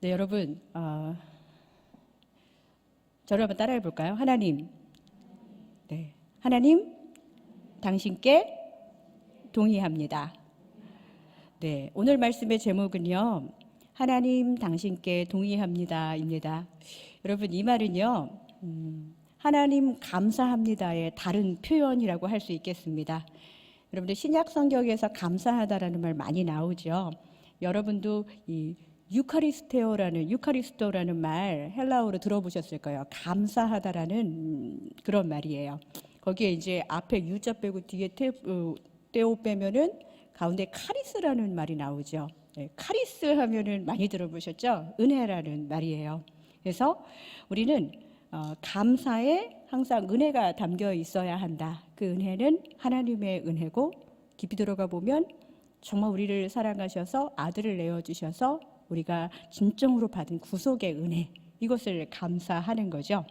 네, 여러분, 저를 한번 따라해 볼까요? 하나님, 네, 하나님, 당신께 동의합니다. 네, 오늘 말씀의 제목은요, 하나님, 당신께 동의합니다입니다. 여러분, 이 말은요, 하나님 감사합니다의 다른 표현이라고 할 수 있겠습니다. 여러분들 신약 성경에서 감사하다라는 말 많이 나오죠. 여러분도 이 유카리스토라는 말 헬라어로 들어보셨을 거예요. 감사하다라는 그런 말이에요. 거기에 이제 앞에 유자 빼고 뒤에 테오 빼면은 가운데 카리스라는 말이 나오죠. 네, 카리스 하면은 많이 들어보셨죠? 은혜라는 말이에요. 그래서 우리는 감사에 항상 은혜가 담겨 있어야 한다. 그 은혜는 하나님의 은혜고 깊이 들어가 보면 정말 우리를 사랑하셔서 아들을 내어주셔서 우리가 진정으로 받은 구속의 은혜, 이것을 감사하는 거죠.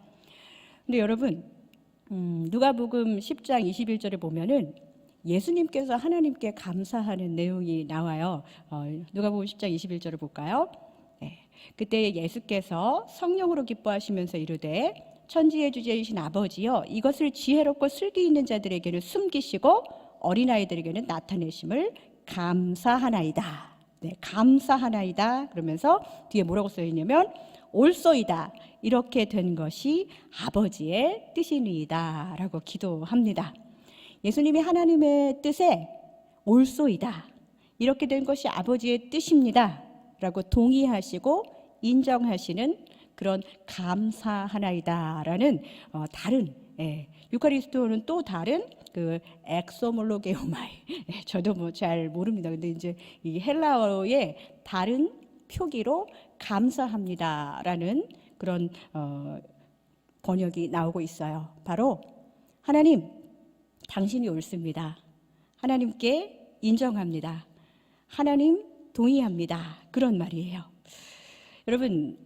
근데 여러분, 누가복음 10장 21절에 보면은 예수님께서 하나님께 감사하는 내용이 나와요. 누가복음 10장 21절을 볼까요? 네. 그때 예수께서 성령으로 기뻐하시면서 이르되 천지의 주제이신 아버지여, 이것을 지혜롭고 슬기 있는 자들에게는 숨기시고 어린아이들에게는 나타내심을 감사하나이다. 네, 감사하나이다. 그러면서 뒤에 뭐라고 써 있냐면 옳소이다. 이렇게 된 것이 아버지의 뜻이니이다 라고 기도합니다. 예수님이 하나님의 뜻에 옳소이다. 이렇게 된 것이 아버지의 뜻입니다 라고 동의하시고 인정하시는 그런 감사하나이다라는 다른, 유카리스토는 또 다른 그 엑소몰로게오마이, 저도 뭐 잘 모릅니다. 근데 이제 이 헬라어의 다른 표기로 감사합니다라는 그런 번역이 나오고 있어요. 바로 하나님, 당신이 옳습니다. 하나님께 인정합니다. 하나님 동의합니다. 그런 말이에요. 여러분,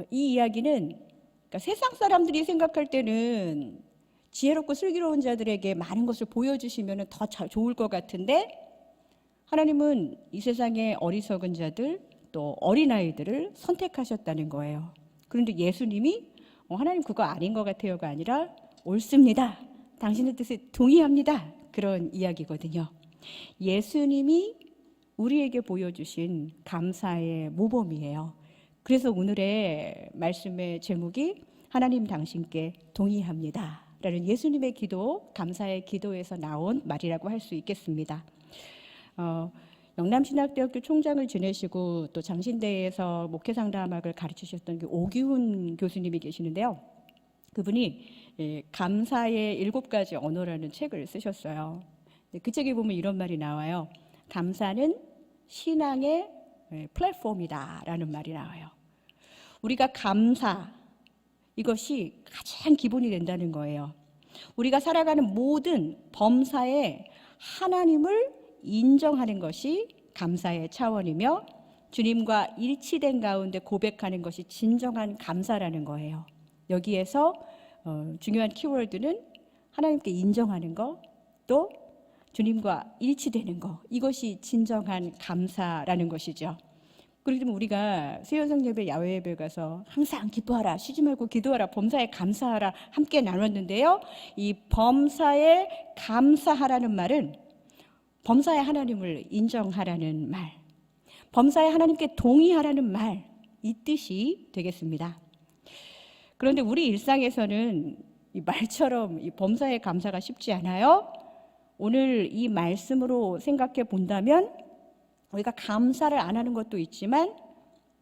이 이야기는 그러니까 세상 사람들이 생각할 때는 지혜롭고 슬기로운 자들에게 많은 것을 보여주시면 더 좋을 것 같은데, 하나님은 이 세상의 어리석은 자들 또 어린아이들을 선택하셨다는 거예요. 그런데 예수님이 하나님 그거 아닌 것 같아요가 아니라 옳습니다. 당신의 뜻에 동의합니다. 그런 이야기거든요. 예수님이 우리에게 보여주신 감사의 모범이에요. 그래서 오늘의 말씀의 제목이 하나님 당신께 동의합니다 라는 예수님의 기도, 감사의 기도에서 나온 말이라고 할 수 있겠습니다. 영남신학대학교 총장을 지내시고 또 장신대에서 목회상담학을 가르치셨던 오기훈 교수님이 계시는데요. 그분이 감사의 7가지 언어라는 책을 쓰셨어요. 그 책에 보면 이런 말이 나와요. 감사는 신앙의 플랫폼이다 라는 말이 나와요. 우리가 감사, 이것이 가장 기본이 된다는 거예요. 우리가 살아가는 모든 범사에 하나님을 인정하는 것이 감사의 차원이며 주님과 일치된 가운데 고백하는 것이 진정한 감사라는 거예요. 여기에서 중요한 키워드는 하나님께 인정하는 것, 또 주님과 일치되는 것, 이것이 진정한 감사라는 것이죠. 그렇기 우리가 새연성 예배, 야외 예배 가서 항상 기뻐하라, 쉬지 말고 기도하라, 범사에 감사하라 함께 나눴는데요. 이 범사에 감사하라는 말은 범사에 하나님을 인정하라는 말, 범사에 하나님께 동의하라는 말, 이 뜻이 되겠습니다. 그런데 우리 일상에서는 이 말처럼 이 범사에 감사가 쉽지 않아요. 오늘 이 말씀으로 생각해 본다면 우리가 감사를 안 하는 것도 있지만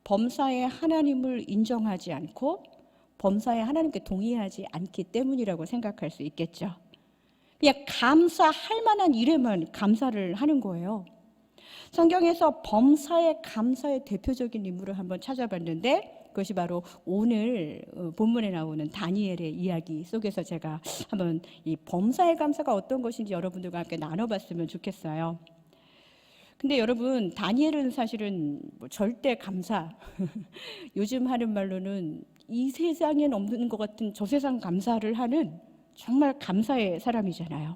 범사에 하나님을 인정하지 않고 범사에 하나님께 동의하지 않기 때문이라고 생각할 수 있겠죠. 그냥 감사할 만한 일에만 감사를 하는 거예요. 성경에서 범사에 감사의 대표적인 인물을 한번 찾아봤는데 그것이 바로 오늘 본문에 나오는 다니엘의 이야기 속에서 제가 한번 이 범사의 감사가 어떤 것인지 여러분들과 함께 나눠봤으면 좋겠어요. 근데 여러분, 다니엘은 사실은 절대 감사, 요즘 하는 말로는 이 세상엔 없는 것 같은 저 세상 감사를 하는 정말 감사의 사람이잖아요.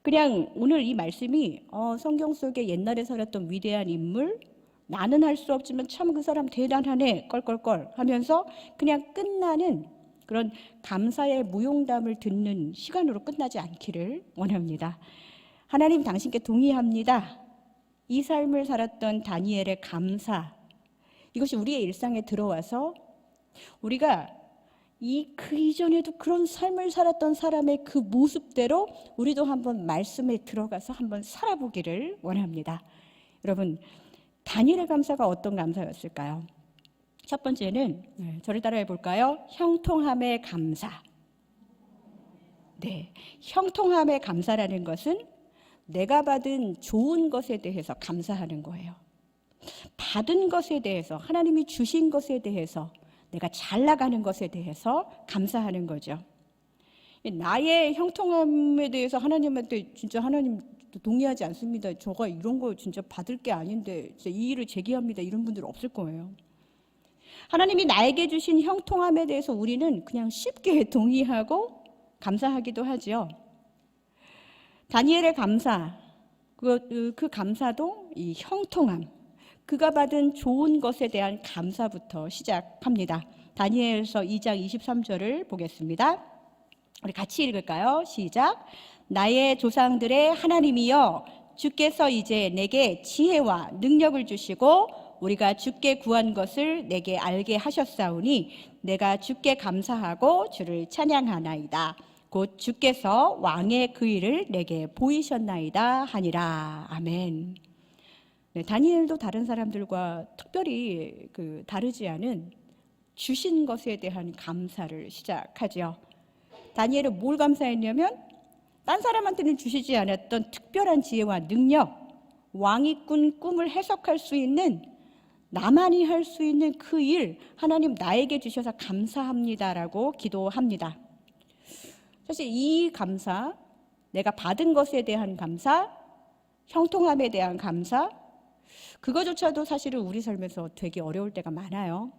그냥 오늘 이 말씀이 성경 속에 옛날에 살았던 위대한 인물, 나는 할 수 없지만 참 그 사람 대단하네 껄껄껄 하면서 그냥 끝나는 그런 감사의 무용담을 듣는 시간으로 끝나지 않기를 원합니다. 하나님 당신께 동의합니다. 이 삶을 살았던 다니엘의 감사, 이것이 우리의 일상에 들어와서 우리가 그 이전에도 그런 삶을 살았던 사람의 그 모습대로 우리도 한번 말씀에 들어가서 한번 살아보기를 원합니다. 여러분, 다니엘의 감사가 어떤 감사였을까요? 첫 번째는 저를 따라해 볼까요? 형통함의 감사. 네, 형통함의 감사라는 것은 내가 받은 좋은 것에 대해서 감사하는 거예요. 받은 것에 대해서, 하나님이 주신 것에 대해서, 내가 잘 나가는 것에 대해서 감사하는 거죠. 나의 형통함에 대해서 하나님한테 진짜 하나님 동의하지 않습니다. 저가 이런 거 진짜 받을 게 아닌데 진짜 이 일을 제기합니다. 이런 분들 없을 거예요. 하나님이 나에게 주신 형통함에 대해서 우리는 그냥 쉽게 동의하고 감사하기도 하죠. 다니엘의 감사, 그 감사도 이 형통함, 그가 받은 좋은 것에 대한 감사부터 시작합니다. 다니엘서 2장 23절을 보겠습니다. 우리 같이 읽을까요? 시작. 나의 조상들의 하나님이여, 주께서 이제 내게 지혜와 능력을 주시고 우리가 주께 구한 것을 내게 알게 하셨사오니 내가 주께 감사하고 주를 찬양하나이다. 곧 주께서 왕의 그 일을 내게 보이셨나이다 하니라. 아멘. 네, 다니엘도 다른 사람들과 특별히 다르지 않은 주신 것에 대한 감사를 시작하죠. 다니엘은 뭘 감사했냐면 딴 사람한테는 주시지 않았던 특별한 지혜와 능력, 왕이 꾼 꿈을 해석할 수 있는, 나만이 할 수 있는 그 일, 하나님 나에게 주셔서 감사합니다라고 기도합니다. 사실 이 감사, 내가 받은 것에 대한 감사, 형통함에 대한 감사, 그거조차도 사실은 우리 삶에서 되게 어려울 때가 많아요.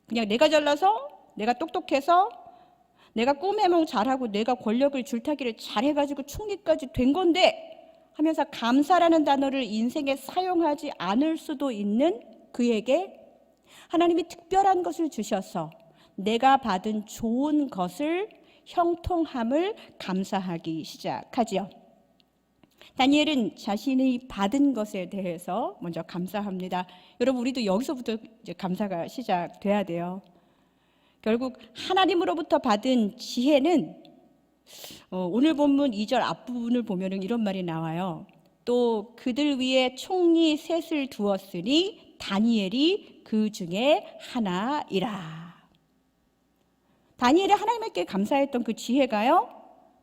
그냥 내가 잘나서, 내가 똑똑해서, 내가 꿈해몽 잘하고 내가 권력을 줄타기를 잘해가지고 총리까지 된 건데 하면서 감사라는 단어를 인생에 사용하지 않을 수도 있는 그에게 하나님이 특별한 것을 주셔서 내가 받은 좋은 것을, 형통함을 감사하기 시작하지요. 다니엘은 자신이 받은 것에 대해서 먼저 감사합니다. 여러분, 우리도 여기서부터 이제 감사가 시작돼야 돼요. 결국 하나님으로부터 받은 지혜는 오늘 본문 2절 앞부분을 보면 이런 말이 나와요. 또 그들 위에 총리 셋을 두었으니 다니엘이 그 중에 하나이라. 다니엘이 하나님께 감사했던 그 지혜가요,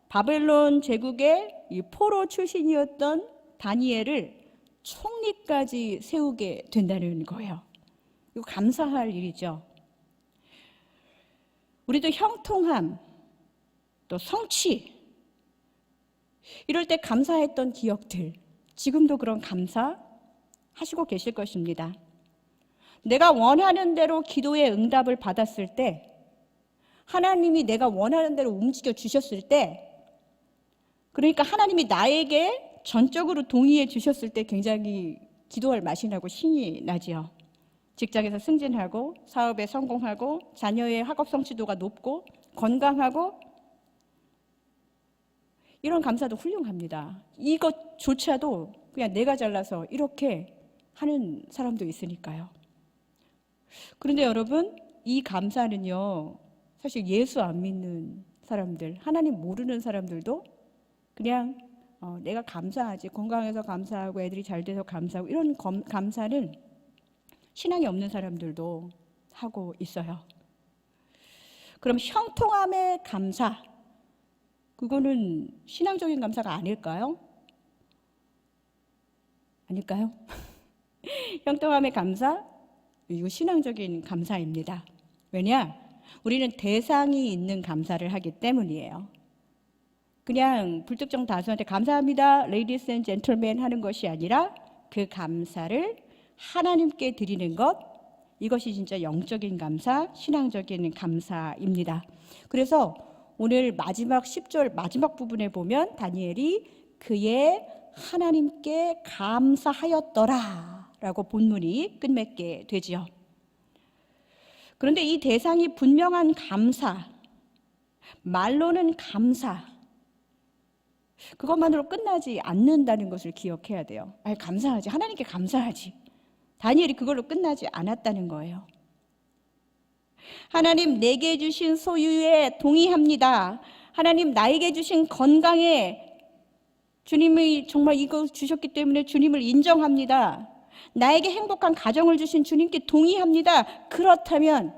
바벨론 제국의 이 포로 출신이었던 다니엘을 총리까지 세우게 된다는 거예요. 이거 감사할 일이죠. 우리도 형통함, 또 성취, 이럴 때 감사했던 기억들, 지금도 그런 감사 하시고 계실 것입니다. 내가 원하는 대로 기도의 응답을 받았을 때, 하나님이 내가 원하는 대로 움직여 주셨을 때, 그러니까 하나님이 나에게 전적으로 동의해 주셨을 때 굉장히 기도할 맛이 나고 신이 나지요. 직장에서 승진하고 사업에 성공하고 자녀의 학업 성취도가 높고 건강하고, 이런 감사도 훌륭합니다. 이것조차도 그냥 내가 잘나서 이렇게 하는 사람도 있으니까요. 그런데 여러분, 이 감사는요, 사실 예수 안 믿는 사람들, 하나님 모르는 사람들도 그냥 내가 감사하지, 건강해서 감사하고 애들이 잘 돼서 감사하고, 이런 감사는 신앙이 없는 사람들도 하고 있어요. 그럼 형통함의 감사, 그거는 신앙적인 감사가 아닐까요? 아닐까요? 형통함의 감사, 이거 신앙적인 감사입니다. 왜냐? 우리는 대상이 있는 감사를 하기 때문이에요. 그냥 불특정 다수한테 감사합니다, 레이디스 앤 젠틀맨 하는 것이 아니라 그 감사를 하나님께 드리는 것, 이것이 진짜 영적인 감사, 신앙적인 감사입니다. 그래서 오늘 마지막 10절 마지막 부분에 보면 다니엘이 그의 하나님께 감사하였더라 라고 본문이 끝맺게 되지요. 그런데 이 대상이 분명한 감사, 말로는 감사, 그것만으로 끝나지 않는다는 것을 기억해야 돼요. 감사하지, 하나님께 감사하지. 다니엘이 그걸로 끝나지 않았다는 거예요. 하나님, 내게 주신 소유에 동의합니다. 하나님, 나에게 주신 건강에 주님이 정말 이거 주셨기 때문에 주님을 인정합니다. 나에게 행복한 가정을 주신 주님께 동의합니다. 그렇다면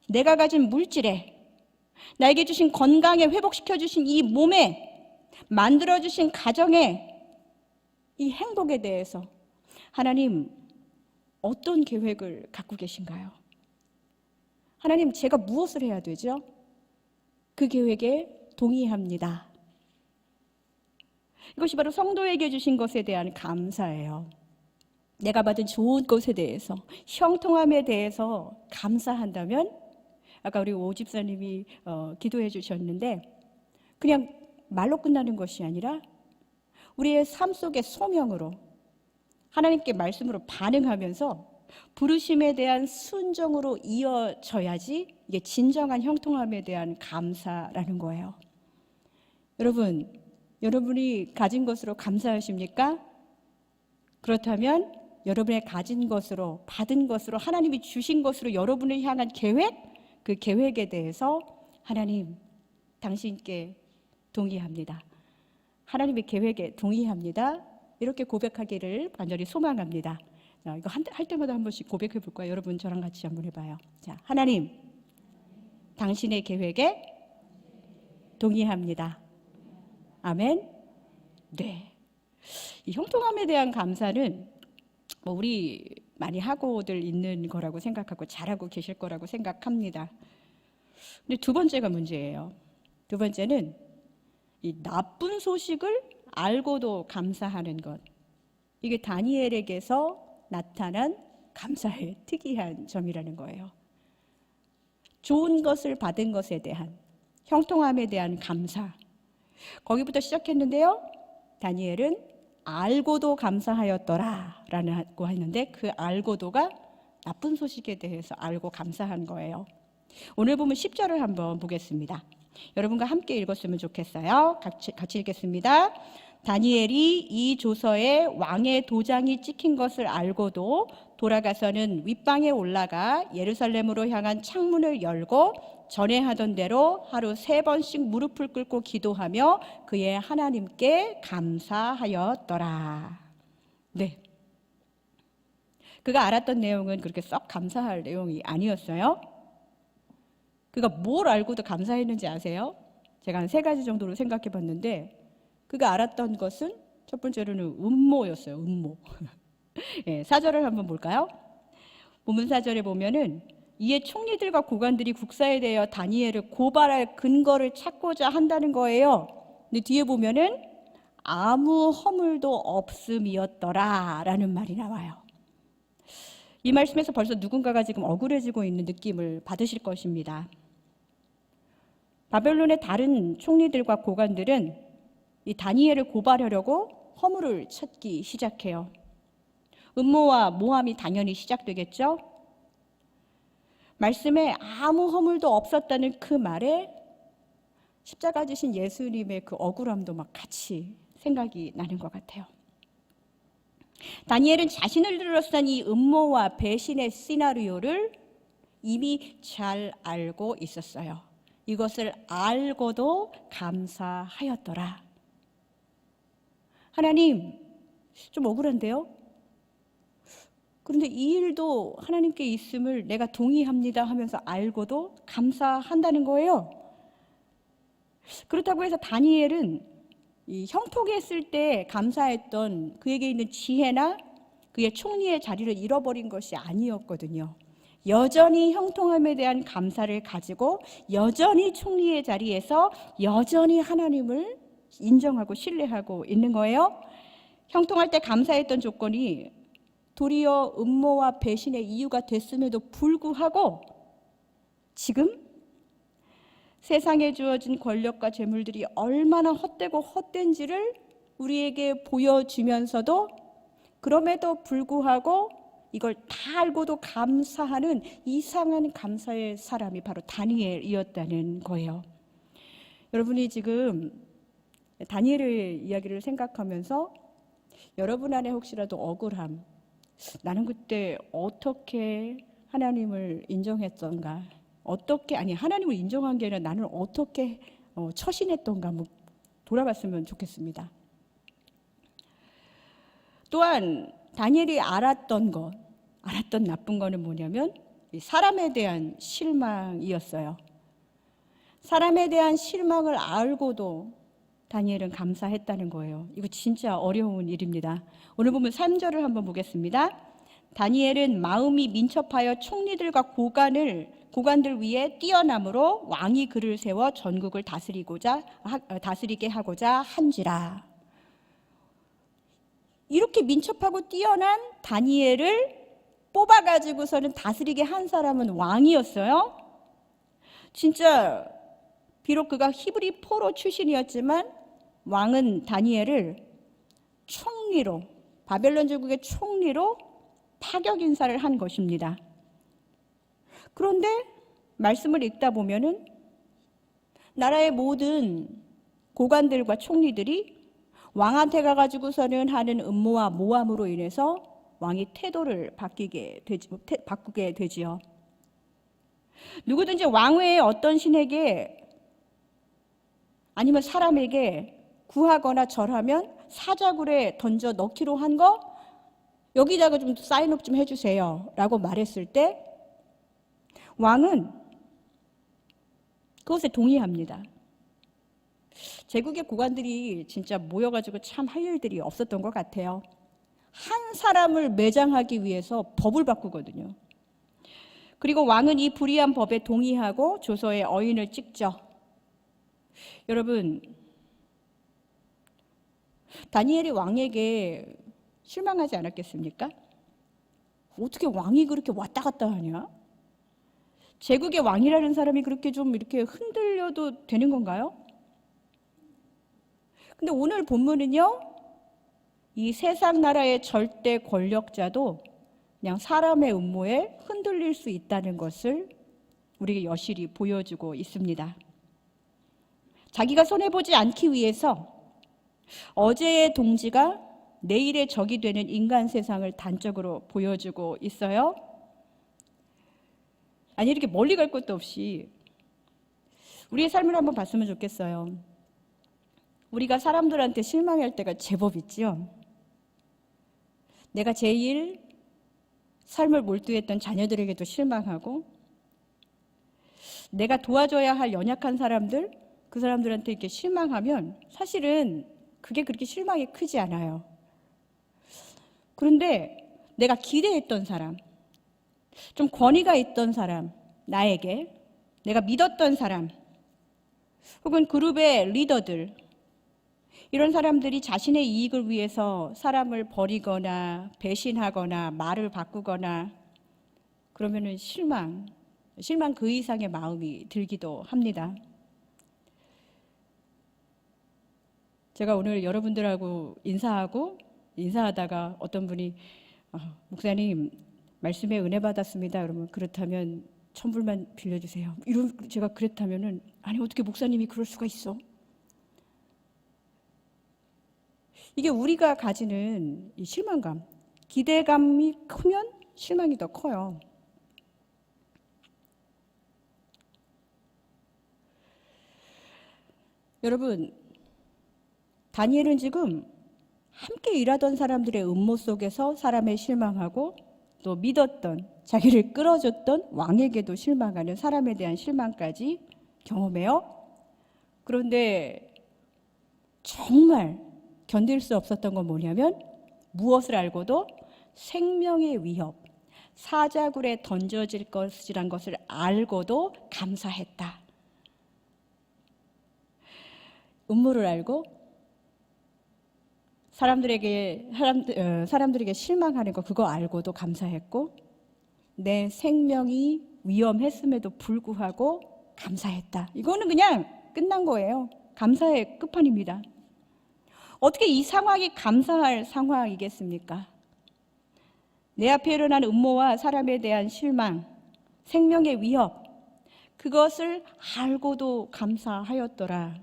내가 가진 물질에, 나에게 주신 건강에, 회복시켜 주신 이 몸에, 만들어 주신 가정에, 이 행복에 대해서 하나님 어떤 계획을 갖고 계신가요? 하나님, 제가 무엇을 해야 되죠? 그 계획에 동의합니다. 이것이 바로 성도에게 주신 것에 대한 감사예요. 내가 받은 좋은 것에 대해서, 형통함에 대해서 감사한다면, 아까 우리 오 집사님이 기도해 주셨는데, 그냥 말로 끝나는 것이 아니라 우리의 삶 속의 소명으로 하나님께 말씀으로 반응하면서 부르심에 대한 순종으로 이어져야지 이게 진정한 형통함에 대한 감사라는 거예요. 여러분, 여러분이 가진 것으로 감사하십니까? 그렇다면 여러분의 가진 것으로, 받은 것으로, 하나님이 주신 것으로 여러분을 향한 계획, 그 계획에 대해서 하나님, 당신께 동의합니다. 하나님의 계획에 동의합니다. 이렇게 고백하기를 간절히 소망합니다. 자, 이거 할 때마다 한 번씩 고백해 볼 거예요. 여러분 저랑 같이 한번 해봐요. 자, 하나님, 당신의 계획에 동의합니다. 아멘. 네. 이 형통함에 대한 감사는 우리 많이 하고들 있는 거라고 생각하고 잘하고 계실 거라고 생각합니다. 근데 두 번째가 문제예요. 두 번째는 이 나쁜 소식을 알고도 감사하는 것. 이게 다니엘에게서 나타난 감사의 특이한 점이라는 거예요. 좋은 것을 받은 것에 대한, 형통함에 대한 감사. 거기부터 시작했는데요. 다니엘은 알고도 감사하였더라 라고 했는데, 그 알고도가 나쁜 소식에 대해서 알고 감사한 거예요. 오늘 보면 10절을 한번 보겠습니다. 여러분과 함께 읽었으면 좋겠어요. 같이 읽겠습니다. 다니엘이 이 조서에 왕의 도장이 찍힌 것을 알고도 돌아가서는 윗방에 올라가 예루살렘으로 향한 창문을 열고 전에 하던 대로 하루 3번씩 무릎을 꿇고 기도하며 그의 하나님께 감사하였더라. 네. 그가 알았던 내용은 그렇게 썩 감사할 내용이 아니었어요. 그가 뭘 알고도 감사했는지 아세요? 제가 한 3가지 정도로 생각해 봤는데, 그가 알았던 것은 첫 번째로는 음모였어요. 음모. 네, 4절을 한번 볼까요? 본문 4절에 보면은 이에 총리들과 고관들이 국사에 대하여 다니엘을 고발할 근거를 찾고자 한다는 거예요. 근데 뒤에 보면은 아무 허물도 없음이었더라 라는 말이 나와요. 이 말씀에서 벌써 누군가가 지금 억울해지고 있는 느낌을 받으실 것입니다. 바벨론의 다른 총리들과 고관들은 이 다니엘을 고발하려고 허물을 찾기 시작해요. 음모와 모함이 당연히 시작되겠죠. 말씀에 아무 허물도 없었다는 그 말에 십자가 지신 예수님의 그 억울함도 막 같이 생각이 나는 것 같아요. 다니엘은 자신을 둘러싼 이 음모와 배신의 시나리오를 이미 잘 알고 있었어요. 이것을 알고도 감사하였더라. 하나님, 좀 억울한데요? 그런데 이 일도 하나님께 있음을 내가 동의합니다 하면서 알고도 감사한다는 거예요. 그렇다고 해서 다니엘은 이 형통했을 때 감사했던 그에게 있는 지혜나 그의 총리의 자리를 잃어버린 것이 아니었거든요. 여전히 형통함에 대한 감사를 가지고 여전히 총리의 자리에서 여전히 하나님을 인정하고 신뢰하고 있는 거예요. 형통할 때 감사했던 조건이 도리어 음모와 배신의 이유가 됐음에도 불구하고 지금 세상에 주어진 권력과 재물들이 얼마나 헛되고 헛된지를 우리에게 보여주면서도 그럼에도 불구하고 이걸 다 알고도 감사하는 이상한 감사의 사람이 바로 다니엘이었다는 거예요. 여러분이 지금 다니엘의 이야기를 생각하면서 여러분 안에 혹시라도 억울함, 나는 그때 어떻게 하나님을 인정했던가, 하나님을 인정한 게 아니라 나는 어떻게 처신했던가 한번 돌아봤으면 좋겠습니다. 또한 다니엘이 알았던 나쁜 거는 뭐냐면 사람에 대한 실망이었어요. 사람에 대한 실망을 알고도 다니엘은 감사했다는 거예요. 이거 진짜 어려운 일입니다. 오늘 보면 3절을 한번 보겠습니다. 다니엘은 마음이 민첩하여 총리들과 고관들 위에 뛰어남으로 왕이 그를 세워 전국을 다스리게 하고자 한지라. 이렇게 민첩하고 뛰어난 다니엘을 뽑아가지고서는 다스리게 한 사람은 왕이었어요. 진짜 비록 그가 히브리 포로 출신이었지만 왕은 다니엘을 총리로, 바벨론 제국의 총리로 파격 인사를 한 것입니다. 그런데 말씀을 읽다 보면은 나라의 모든 고관들과 총리들이 왕한테 가가지고서는 하는 음모와 모함으로 인해서 왕이 태도를 바꾸게 되지요. 누구든지 왕 외에 어떤 신에게 아니면 사람에게 구하거나 절하면 사자굴에 던져 넣기로 한 거 여기다가 좀 사인업 좀 해주세요 라고 말했을 때 왕은 그것에 동의합니다. 제국의 고관들이 진짜 모여가지고 참 할 일들이 없었던 것 같아요. 한 사람을 매장하기 위해서 법을 바꾸거든요. 그리고 왕은 이 불의한 법에 동의하고 조서에 어인을 찍죠. 여러분, 다니엘이 왕에게 실망하지 않았겠습니까? 어떻게 왕이 그렇게 왔다 갔다 하냐? 제국의 왕이라는 사람이 그렇게 좀 이렇게 흔들려도 되는 건가요? 근데 오늘 본문은요, 이 세상 나라의 절대 권력자도 그냥 사람의 음모에 흔들릴 수 있다는 것을 우리에게 여실히 보여주고 있습니다. 자기가 손해보지 않기 위해서 어제의 동지가 내일의 적이 되는 인간 세상을 단적으로 보여주고 있어요. 아니, 이렇게 멀리 갈 것도 없이 우리의 삶을 한번 봤으면 좋겠어요. 우리가 사람들한테 실망할 때가 제법 있죠. 내가 제일 삶을 몰두했던 자녀들에게도 실망하고, 내가 도와줘야 할 연약한 사람들, 그 사람들한테 이렇게 실망하면 사실은 그게 그렇게 실망이 크지 않아요. 그런데 내가 기대했던 사람, 좀 권위가 있던 사람, 나에게 내가 믿었던 사람, 혹은 그룹의 리더들, 이런 사람들이 자신의 이익을 위해서 사람을 버리거나 배신하거나 말을 바꾸거나 그러면은 실망 그 이상의 마음이 들기도 합니다. 제가 오늘 여러분들하고 인사하다가 어떤 분이 목사님 말씀에 은혜 받았습니다. 그러면 그렇다면 1,000불만 빌려주세요. 제가 그랬다면은 아니 어떻게 목사님이 그럴 수가 있어? 이게 우리가 가지는 이 실망감, 기대감이 크면 실망이 더 커요. 여러분, 다니엘은 지금 함께 일하던 사람들의 음모 속에서 사람에 실망하고 또 믿었던, 자기를 끌어줬던 왕에게도 실망하는 사람에 대한 실망까지 경험해요. 그런데 정말 견딜 수 없었던 건 뭐냐면 무엇을 알고도 생명의 위협, 사자굴에 던져질 것이란 것을 알고도 감사했다. 음모를 알고 사람들에게 실망하는 거 그거 알고도 감사했고, 내 생명이 위험했음에도 불구하고 감사했다. 이거는 그냥 끝난 거예요. 감사의 끝판입니다. 어떻게 이 상황이 감사할 상황이겠습니까? 내 앞에 일어난 음모와 사람에 대한 실망, 생명의 위협, 그것을 알고도 감사하였더라.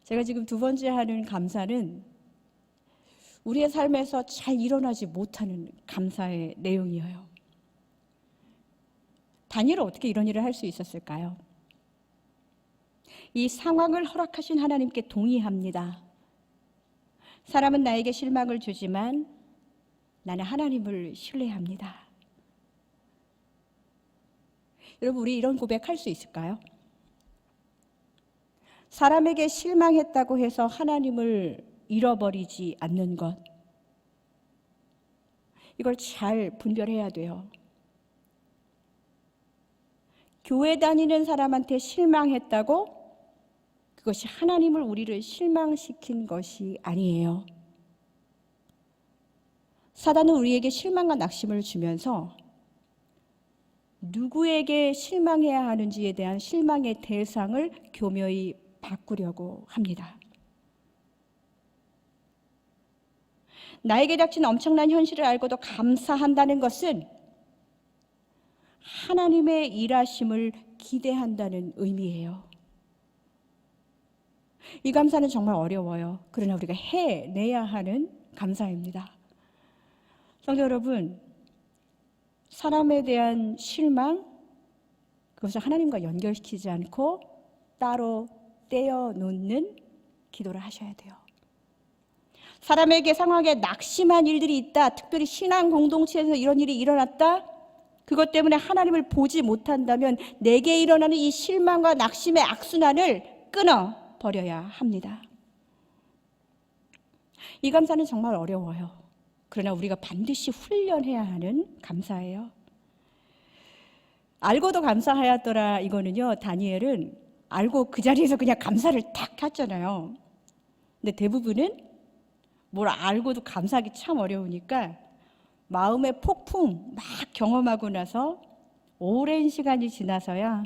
제가 지금 두 번째 하는 감사는 우리의 삶에서 잘 일어나지 못하는 감사의 내용이에요. 다니엘은 어떻게 이런 일을 할 수 있었을까요? 이 상황을 허락하신 하나님께 동의합니다. 사람은 나에게 실망을 주지만 나는 하나님을 신뢰합니다. 여러분, 우리 이런 고백할 수 있을까요? 사람에게 실망했다고 해서 하나님을 잃어버리지 않는 것, 이걸 잘 분별해야 돼요. 교회 다니는 사람한테 실망했다고 그것이 하나님을, 우리를 실망시킨 것이 아니에요. 사단은 우리에게 실망과 낙심을 주면서 누구에게 실망해야 하는지에 대한 실망의 대상을 교묘히 바꾸려고 합니다. 나에게 닥친 엄청난 현실을 알고도 감사한다는 것은 하나님의 일하심을 기대한다는 의미예요. 이 감사는 정말 어려워요. 그러나 우리가 해내야 하는 감사입니다. 성도 여러분, 사람에 대한 실망, 그것을 하나님과 연결시키지 않고 따로 떼어놓는 기도를 하셔야 돼요. 사람에게 상황에 낙심한 일들이 있다, 특별히 신앙 공동체에서 이런 일이 일어났다, 그것 때문에 하나님을 보지 못한다면 내게 일어나는 이 실망과 낙심의 악순환을 끊어버려야 합니다. 이 감사는 정말 어려워요. 그러나 우리가 반드시 훈련해야 하는 감사예요. 알고도 감사하였더라, 이거는요, 다니엘은 알고 그 자리에서 그냥 감사를 탁 했잖아요. 근데 대부분은 뭘 알고도 감사하기 참 어려우니까 마음의 폭풍 막 경험하고 나서 오랜 시간이 지나서야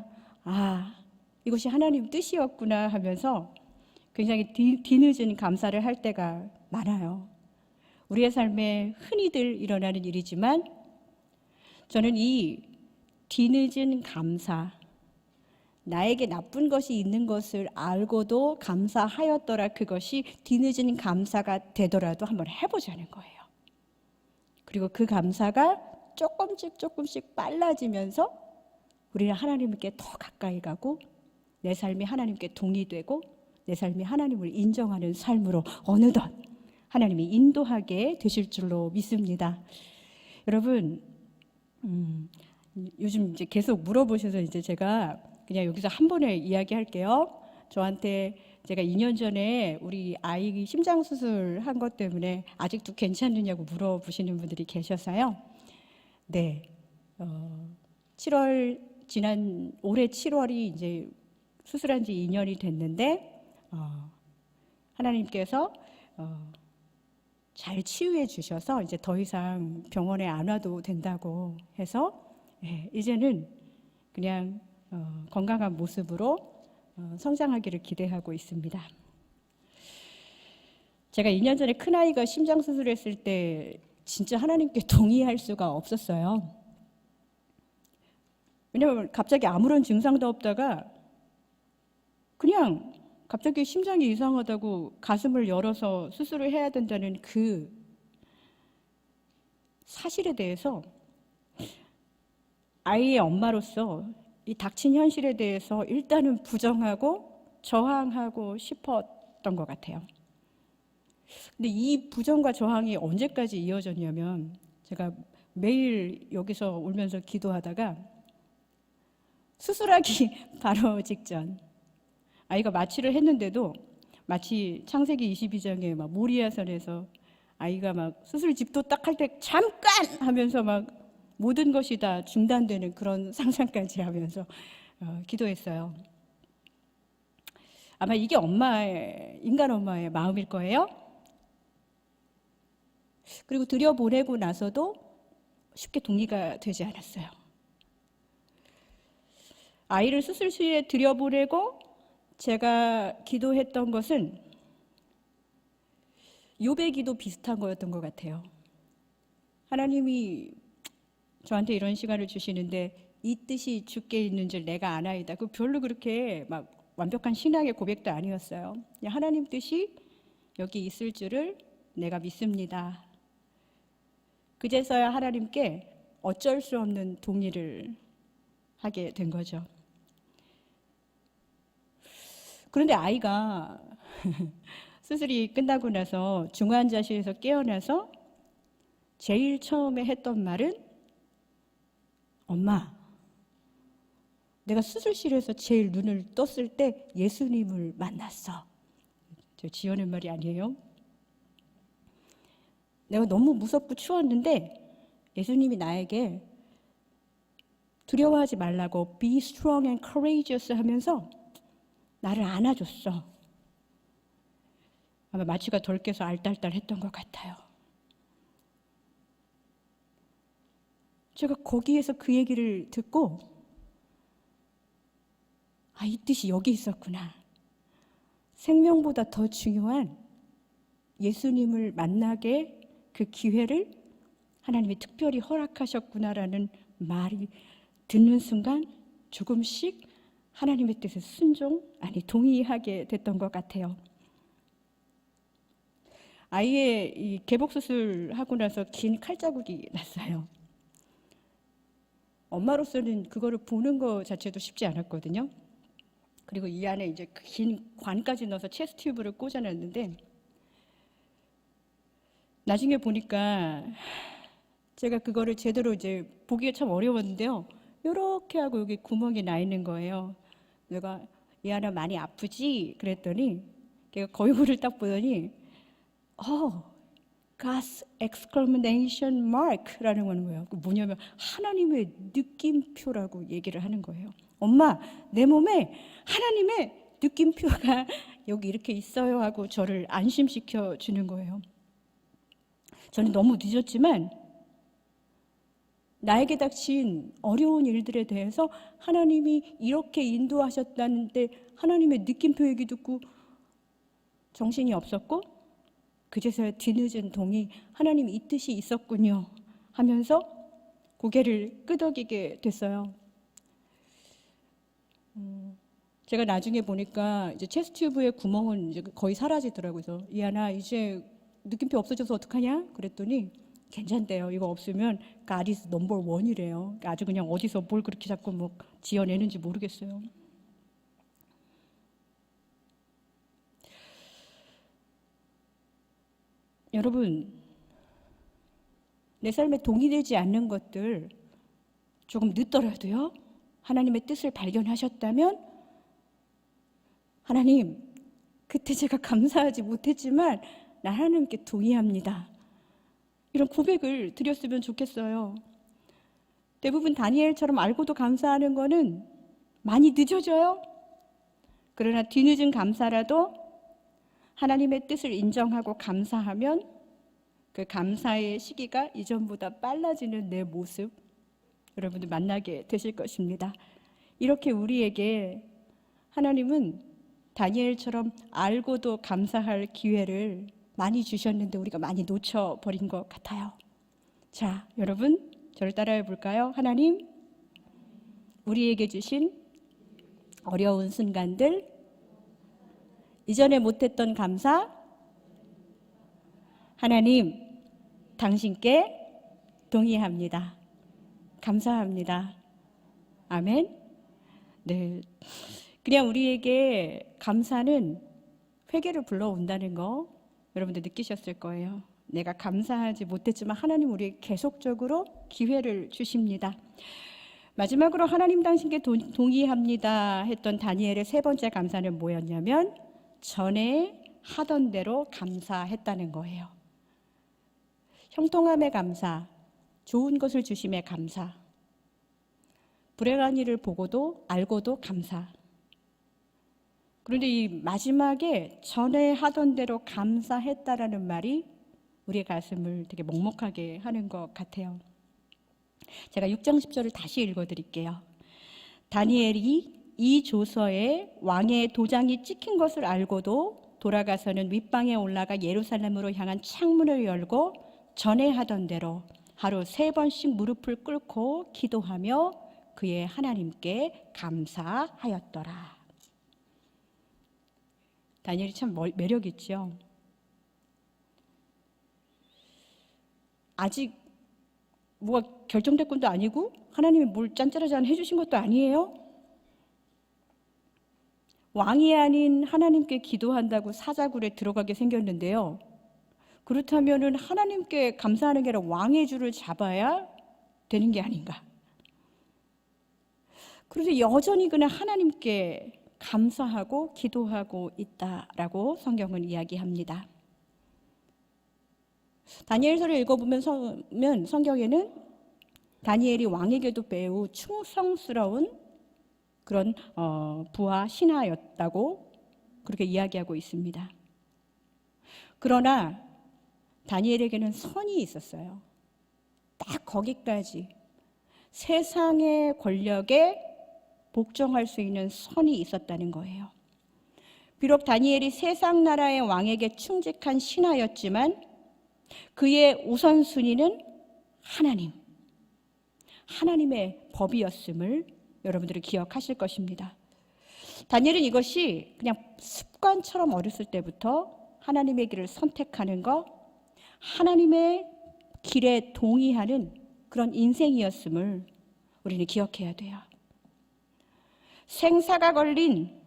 이것이 하나님 뜻이었구나 하면서 굉장히 뒤늦은 감사를 할 때가 많아요. 우리의 삶에 흔히들 일어나는 일이지만 저는 이 뒤늦은 감사, 나에게 나쁜 것이 있는 것을 알고도 감사하였더라, 그것이 뒤늦은 감사가 되더라도 한번 해보자는 거예요. 그리고 그 감사가 조금씩 빨라지면서 우리는 하나님께 더 가까이 가고 내 삶이 하나님께 동의되고 내 삶이 하나님을 인정하는 삶으로 어느덧 하나님이 인도하게 되실 줄로 믿습니다. 여러분, 요즘 이제 계속 물어보셔서 이제 제가 그냥 여기서 한 번에 이야기할게요. 저한테 제가 2년 전에 우리 아이 심장 수술한 것 때문에 아직도 괜찮느냐고 물어보시는 분들이 계셔서요. 네, 올해 7월이 이제 수술한 지 2년이 됐는데 하나님께서 잘 치유해 주셔서 이제 더 이상 병원에 안 와도 된다고 해서 이제는 그냥 건강한 모습으로 성장하기를 기대하고 있습니다. 제가 2년 전에 큰아이가 심장 수술했을 때 진짜 하나님께 동의할 수가 없었어요. 왜냐하면 갑자기 아무런 증상도 없다가 그냥 갑자기 심장이 이상하다고 가슴을 열어서 수술을 해야 된다는 그 사실에 대해서 아이의 엄마로서 이 닥친 현실에 대해서 일단은 부정하고 저항하고 싶었던 것 같아요. 근데 이 부정과 저항이 언제까지 이어졌냐면 제가 매일 여기서 울면서 기도하다가 수술하기 바로 직전 아이가 마취를 했는데도 마치 창세기 22장에 막 모리아산에서 아이가 막 수술 집도 딱 할 때 잠깐 하면서 막 모든 것이 다 중단되는 그런 상상까지 하면서 기도했어요. 아마 이게 인간 엄마의 마음일 거예요. 그리고 들여보내고 나서도 쉽게 동의가 되지 않았어요. 아이를 수술실에 들여보내고 제가 기도했던 것은 욥의 기도 비슷한 거였던 것 같아요. 하나님이 저한테 이런 시간을 주시는데 이 뜻이 주께 있는 줄 내가 아나이다. 그 별로 그렇게 막 완벽한 신앙의 고백도 아니었어요. 그냥 하나님 뜻이 여기 있을 줄을 내가 믿습니다. 그제서야 하나님께 어쩔 수 없는 동의를 하게 된 거죠. 그런데 아이가 수술이 끝나고 나서 중환자실에서 깨어나서 제일 처음에 했던 말은 엄마, 내가 수술실에서 제일 눈을 떴을 때 예수님을 만났어. 저 지어낸 말이 아니에요. 내가 너무 무섭고 추웠는데 예수님이 나에게 두려워하지 말라고 be strong and courageous 하면서 나를 안아줬어. 아마 마취가 덜 깨서 알딸딸했던 것 같아요. 제가 거기에서 그 얘기를 듣고 이 뜻이 여기 있었구나. 생명보다 더 중요한 예수님을 만나게 그 기회를 하나님이 특별히 허락하셨구나라는 말이 듣는 순간 조금씩 하나님의 뜻에 동의하게 됐던 것 같아요. 아이의 이 개복 수술하고 나서 긴 칼자국이 났어요. 엄마로서는 그거를 보는 거 자체도 쉽지 않았거든요. 그리고 이 안에 이제 긴 관까지 넣어서 체스트 튜브를 꽂아놨는데 나중에 보니까 제가 그거를 제대로 이제 보기가 참 어려웠는데요. 이렇게 하고 여기 구멍이 나 있는 거예요. 내가 이하나 많이 아프지? 그랬더니 걔가 거울을 딱 보더니 God's exclamation mark라는 거예요. 그 뭐냐면 하나님의 느낌표라고 얘기를 하는 거예요. 엄마, 내 몸에 하나님의 느낌표가 여기 이렇게 있어요 하고 저를 안심시켜 주는 거예요. 저는 너무 늦었지만 나에게 닥친 어려운 일들에 대해서 하나님이 이렇게 인도하셨다는데 하나님의 느낌표 얘기 듣고 정신이 없었고 그제서야 뒤늦은 동의, 하나님이 이 뜻이 있었군요 하면서 고개를 끄덕이게 됐어요. 제가 나중에 보니까 이제 체스트 튜브의 구멍은 이제 거의 사라지더라고요. 그래서 이하나 이제 느낌표 없어져서 어떡하냐? 그랬더니 괜찮대요. 이거 없으면 God is number one이래요. 아주 그냥 어디서 뭘 그렇게 자꾸 뭐 지어내는지 모르겠어요. 여러분, 내 삶에 동의되지 않는 것들 조금 늦더라도요. 하나님의 뜻을 발견하셨다면 하나님, 그때 제가 감사하지 못했지만 나 하나님께 동의합니다. 이런 고백을 드렸으면 좋겠어요. 대부분 다니엘처럼 알고도 감사하는 거는 많이 늦어져요. 그러나 뒤늦은 감사라도 하나님의 뜻을 인정하고 감사하면 그 감사의 시기가 이전보다 빨라지는 내 모습 여러분들 만나게 되실 것입니다. 이렇게 우리에게 하나님은 다니엘처럼 알고도 감사할 기회를 많이 주셨는데 우리가 많이 놓쳐버린 것 같아요. 자, 여러분 저를 따라해 볼까요? 하나님, 우리에게 주신 어려운 순간들, 이전에 못했던 감사, 하나님, 당신께 동의합니다. 감사합니다. 아멘. 네, 그냥 우리에게 감사는 회개를 불러온다는 거 여러분들 느끼셨을 거예요. 내가 감사하지 못했지만 하나님 우리에게 계속적으로 기회를 주십니다. 마지막으로 하나님 당신께 동의합니다 했던 다니엘의 세 번째 감사는 뭐였냐면 전에 하던 대로 감사했다는 거예요. 형통함의 감사, 좋은 것을 주심에 감사, 불행한 일을 보고도 알고도 감사. 그런데 이 마지막에 전에 하던 대로 감사했다라는 말이 우리의 가슴을 되게 먹먹하게 하는 것 같아요. 제가 6장 10절을 다시 읽어드릴게요. 다니엘이 이 조서에 왕의 도장이 찍힌 것을 알고도 돌아가서는 윗방에 올라가 예루살렘으로 향한 창문을 열고 전에 하던 대로 하루 3번씩 무릎을 꿇고 기도하며 그의 하나님께 감사하였더라. 다니엘이 참 매력 있죠. 아직 뭐가 결정된 것도 아니고 하나님이 뭘 짠짜라짠 해주신 것도 아니에요. 왕이 아닌 하나님께 기도한다고 사자굴에 들어가게 생겼는데요. 그렇다면 하나님께 감사하는 게 아니라 왕의 줄을 잡아야 되는 게 아닌가. 그래서 여전히 그는 하나님께 감사하고 기도하고 있다라고 성경은 이야기합니다. 다니엘서를 읽어보면 성경에는 다니엘이 왕에게도 매우 충성스러운 그런 부하 신하였다고 그렇게 이야기하고 있습니다. 그러나 다니엘에게는 선이 있었어요. 딱 거기까지 세상의 권력에 복종할 수 있는 선이 있었다는 거예요. 비록 다니엘이 세상 나라의 왕에게 충직한 신하였지만 그의 우선순위는 하나님의 법이었음을 여러분들이 기억하실 것입니다. 다니엘은 이것이 그냥 습관처럼 어렸을 때부터 하나님의 길을 선택하는 것, 하나님의 길에 동의하는 그런 인생이었음을 우리는 기억해야 돼요. 생사가 걸린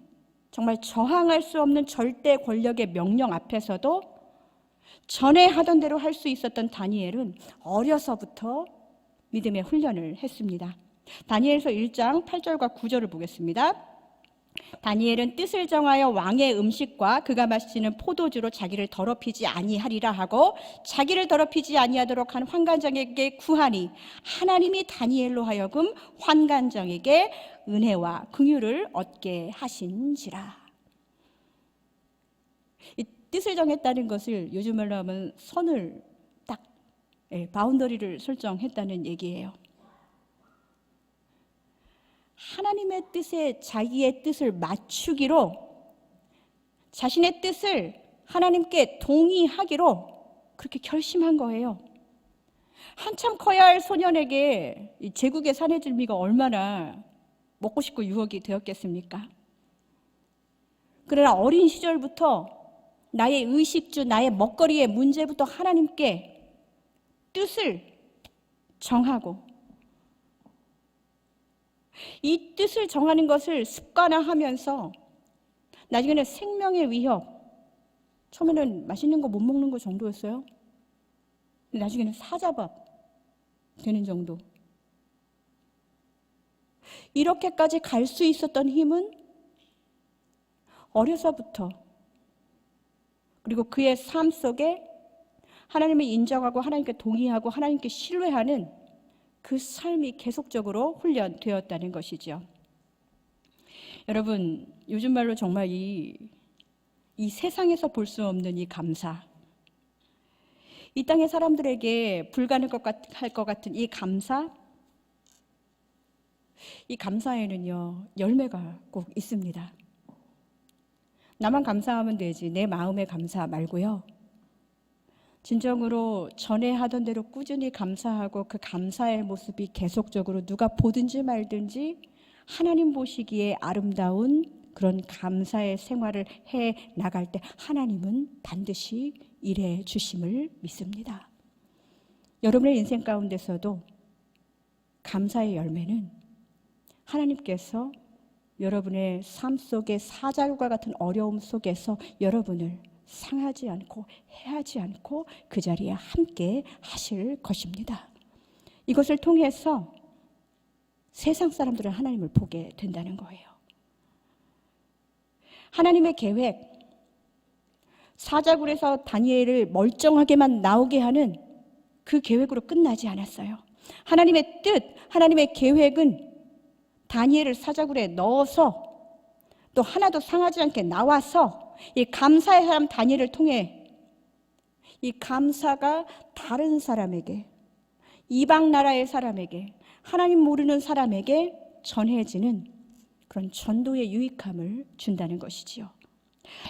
정말 저항할 수 없는 절대 권력의 명령 앞에서도 전에 하던 대로 할 수 있었던 다니엘은 어려서부터 믿음의 훈련을 했습니다. 다니엘서 1장 8절과 9절을 보겠습니다. 다니엘은 뜻을 정하여 왕의 음식과 그가 마시는 포도주로 자기를 더럽히지 아니하리라 하고 자기를 더럽히지 아니하도록 한 환관장에게 구하니 하나님이 다니엘로 하여금 환관장에게 은혜와 긍휼을 얻게 하신지라. 이 뜻을 정했다는 것을 요즘 말로 하면 선을 딱 바운더리를 설정했다는 얘기예요. 하나님의 뜻에 자기의 뜻을 맞추기로, 자신의 뜻을 하나님께 동의하기로 그렇게 결심한 거예요. 한참 커야 할 소년에게 이 제국의 사내들미가 얼마나 먹고 싶고 유혹이 되었겠습니까? 그러나 어린 시절부터 나의 의식주, 나의 먹거리의 문제부터 하나님께 뜻을 정하고 이 뜻을 정하는 것을 습관화하면서 나중에는 생명의 위협, 처음에는 맛있는 거 못 먹는 거 정도였어요. 나중에는 사자밥 되는 정도. 이렇게까지 갈 수 있었던 힘은 어려서부터, 그리고 그의 삶 속에 하나님을 인정하고 하나님께 동의하고 하나님께 신뢰하는 그 삶이 계속적으로 훈련되었다는 것이죠. 여러분, 요즘 말로 정말 이 세상에서 볼 수 없는 이 감사, 이 땅의 사람들에게 불가능할 것 같은 이 감사, 이 감사에는요 열매가 꼭 있습니다. 나만 감사하면 되지 내 마음의 감사 말고요, 진정으로 전에 하던 대로 꾸준히 감사하고 그 감사의 모습이 계속적으로 누가 보든지 말든지 하나님 보시기에 아름다운 그런 감사의 생활을 해 나갈 때 하나님은 반드시 일해 주심을 믿습니다. 여러분의 인생 가운데서도 감사의 열매는 하나님께서 여러분의 삶 속의 사자굴과 같은 어려움 속에서 여러분을 상하지 않고 해하지 않고 그 자리에 함께 하실 것입니다. 이것을 통해서 세상 사람들은 하나님을 보게 된다는 거예요. 하나님의 계획, 사자굴에서 다니엘을 멀쩡하게만 나오게 하는 그 계획으로 끝나지 않았어요. 하나님의 뜻, 하나님의 계획은 다니엘을 사자굴에 넣어서 또 하나도 상하지 않게 나와서 이 감사의 사람 다니엘을 통해 이 감사가 다른 사람에게, 이방 나라의 사람에게, 하나님 모르는 사람에게 전해지는 그런 전도의 유익함을 준다는 것이지요.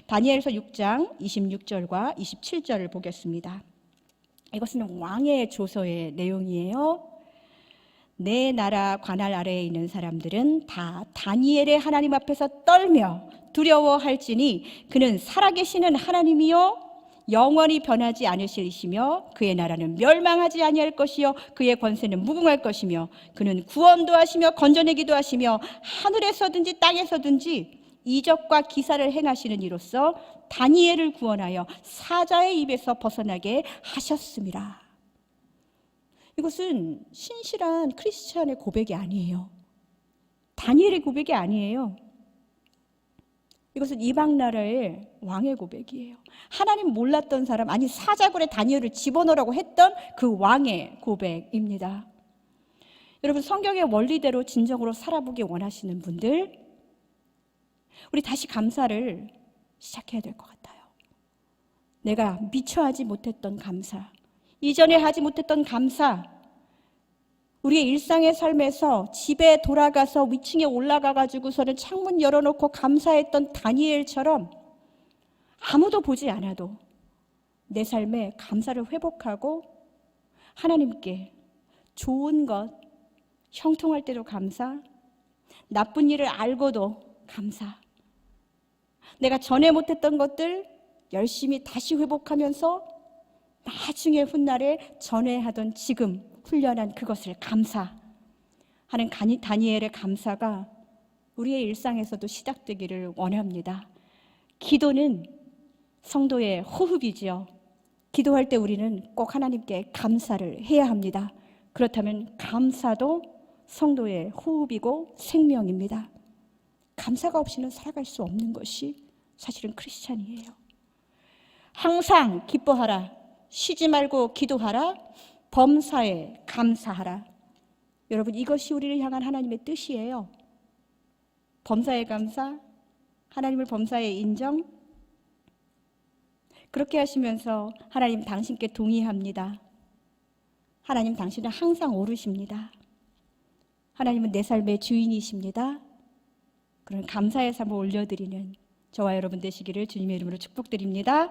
다니엘서 6장 26절과 27절을 보겠습니다. 이것은 왕의 조서의 내용이에요. 내 나라 관할 아래에 있는 사람들은 다 다니엘의 하나님 앞에서 떨며 두려워할지니 그는 살아계시는 하나님이요 영원히 변하지 않으실 이시며 그의 나라는 멸망하지 아니할 것이요 그의 권세는 무궁할 것이며 그는 구원도 하시며 건져내기도 하시며 하늘에서든지 땅에서든지 이적과 기사를 행하시는 이로써 다니엘을 구원하여 사자의 입에서 벗어나게 하셨습니다. 이것은 신실한 크리스찬의 고백이 아니에요. 다니엘의 고백이 아니에요. 이것은 이방 나라의 왕의 고백이에요. 하나님 몰랐던 사람, 아니 사자굴에 다니엘을 집어넣으라고 했던 그 왕의 고백입니다. 여러분, 성경의 원리대로 진정으로 살아보기 원하시는 분들, 우리 다시 감사를 시작해야 될 것 같아요. 내가 미처 하지 못했던 감사, 이전에 하지 못했던 감사, 우리의 일상의 삶에서 집에 돌아가서 위층에 올라가가지고서는 창문 열어놓고 감사했던 다니엘처럼 아무도 보지 않아도 내 삶에 감사를 회복하고 하나님께 좋은 것, 형통할 때도 감사, 나쁜 일을 알고도 감사, 내가 전에 못했던 것들 열심히 다시 회복하면서 나중에 훗날에 전에 하던 지금 훈련한 그것을 감사하는 다니엘의 감사가 우리의 일상에서도 시작되기를 원합니다. 기도는 성도의 호흡이지요. 기도할 때 우리는 꼭 하나님께 감사를 해야 합니다. 그렇다면 감사도 성도의 호흡이고 생명입니다. 감사가 없이는 살아갈 수 없는 것이 사실은 크리스찬이에요. 항상 기뻐하라, 쉬지 말고 기도하라, 범사에 감사하라. 여러분, 이것이 우리를 향한 하나님의 뜻이에요. 범사에 감사, 하나님을 범사에 인정. 그렇게 하시면서 하나님 당신께 동의합니다. 하나님 당신은 항상 오르십니다. 하나님은 내 삶의 주인이십니다. 그런 감사의 삶을 올려드리는 저와 여러분 되시기를 주님의 이름으로 축복드립니다.